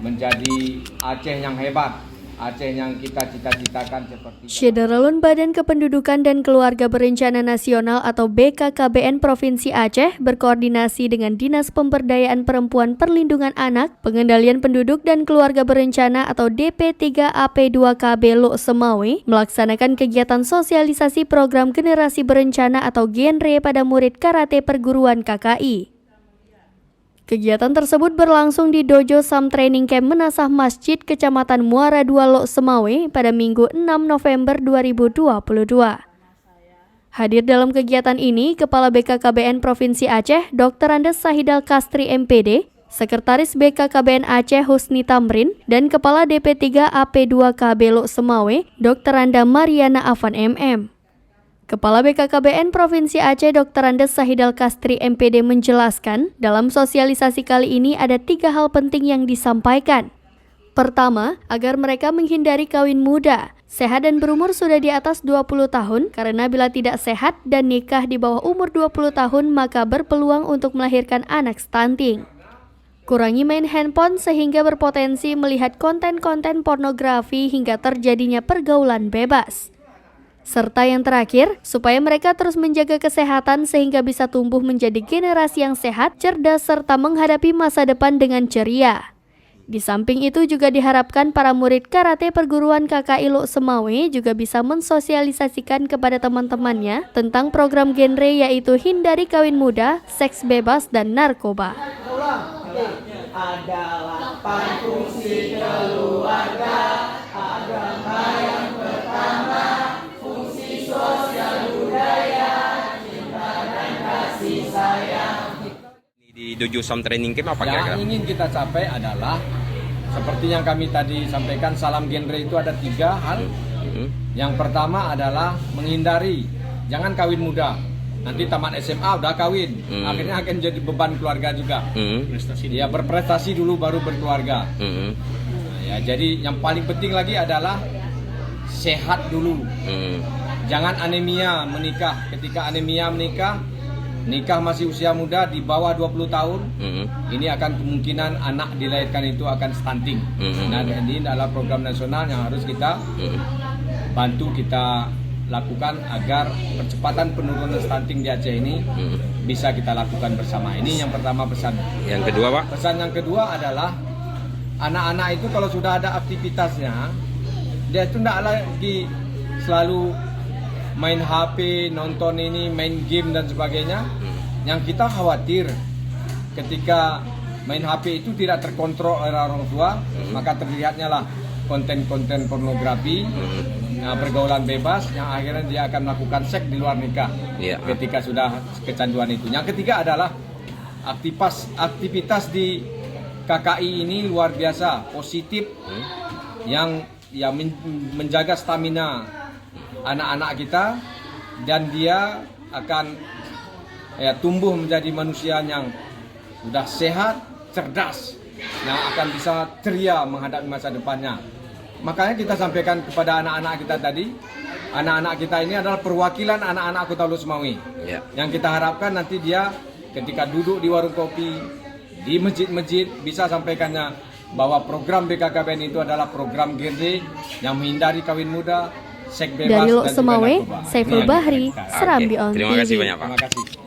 menjadi Aceh yang hebat, Aceh yang kita cita-citakan seperti Syederalun Badan Kependudukan dan Keluarga Berencana Nasional atau BKKBN Provinsi Aceh berkoordinasi dengan Dinas Pemberdayaan Perempuan Perlindungan Anak, Pengendalian Penduduk dan Keluarga Berencana atau DP3AP2KB Lok Semawe melaksanakan kegiatan sosialisasi program Generasi Berencana atau Genre pada murid karate perguruan KKI. Kegiatan tersebut berlangsung di Dojo Sam Training Camp Menasah Masjid Kecamatan Muara II Lok Semawe pada Minggu 6 November 2022. Hadir dalam kegiatan ini, Kepala BKKBN Provinsi Aceh, Dr. Andes Sahidal Kastri MPD, Sekretaris BKKBN Aceh Husni Tamrin, dan Kepala DP3AP2KB Lok Semawe, Dr. Anda Mariana Afan MM. Kepala BKKBN Provinsi Aceh Dr. Andes Sahidal Kastri MPD menjelaskan, dalam sosialisasi kali ini ada 3 hal penting yang disampaikan. Pertama, agar mereka menghindari kawin muda, sehat dan berumur sudah di atas 20 tahun, karena bila tidak sehat dan nikah di bawah umur 20 tahun maka berpeluang untuk melahirkan anak stunting. Kurangi main handphone sehingga berpotensi melihat konten-konten pornografi hingga terjadinya pergaulan bebas. Serta yang terakhir, supaya mereka terus menjaga kesehatan sehingga bisa tumbuh menjadi generasi yang sehat, cerdas, serta menghadapi masa depan dengan ceria. Di samping itu juga diharapkan para murid karate perguruan KKI Lok Semawe juga bisa mensosialisasikan kepada teman-temannya tentang program genre yaitu hindari kawin muda, seks bebas, dan narkoba. Adalah fungsi keluarga, agama yang pertama, fungsi sosial budaya, cinta dan kasih sayang. Di Dojo Sam Training Camp apa yang kira-kira? ingin kita capai adalah seperti yang kami tadi sampaikan, salam genre itu ada 3 hal. Yang pertama adalah menghindari, jangan kawin muda. Nanti tamat SMA udah kawin, akhirnya akan jadi beban keluarga juga. Ya, berprestasi dulu baru berkeluarga. Nah, ya, jadi yang paling penting lagi adalah sehat dulu. Jangan anemia menikah. Ketika anemia nikah masih usia muda di bawah 20 tahun, ini akan kemungkinan anak dilahirkan itu akan stunting. Nah, ini adalah program nasional yang harus kita bantu, kita lakukan agar percepatan penurunan stunting di Aceh ini bisa kita lakukan bersama. Ini yang pertama pesan. Yang kedua, Pak? Pesan yang kedua adalah anak-anak itu kalau sudah ada aktivitasnya, dia itu tidak lagi selalu main HP, nonton ini, main game dan sebagainya. Yang kita khawatir ketika main HP itu tidak terkontrol oleh orang tua, maka terlihatnya lah konten-konten pornografi, pergaulan bebas yang akhirnya dia akan melakukan seks di luar nikah ketika sudah kecanduan itu. Yang ketiga adalah aktivitas di KKI ini luar biasa positif, yang menjaga stamina anak-anak kita, dan dia akan tumbuh menjadi manusia yang sudah sehat, cerdas, yang akan bisa ceria menghadapi masa depannya. Makanya kita sampaikan kepada anak-anak kita tadi, anak-anak kita ini adalah perwakilan anak-anak Kota Lok Semawe. Yang kita harapkan nanti dia ketika duduk di warung kopi, di masjid-masjid, bisa sampaikannya bahwa program BKKBN itu adalah program genre yang menghindari kawin muda, seks bebas. Dari Lok dan juga Semawe, narkoba. Saiful Bahri, Serambi On Terima kasih TV. banyak, Pak. Terima kasih.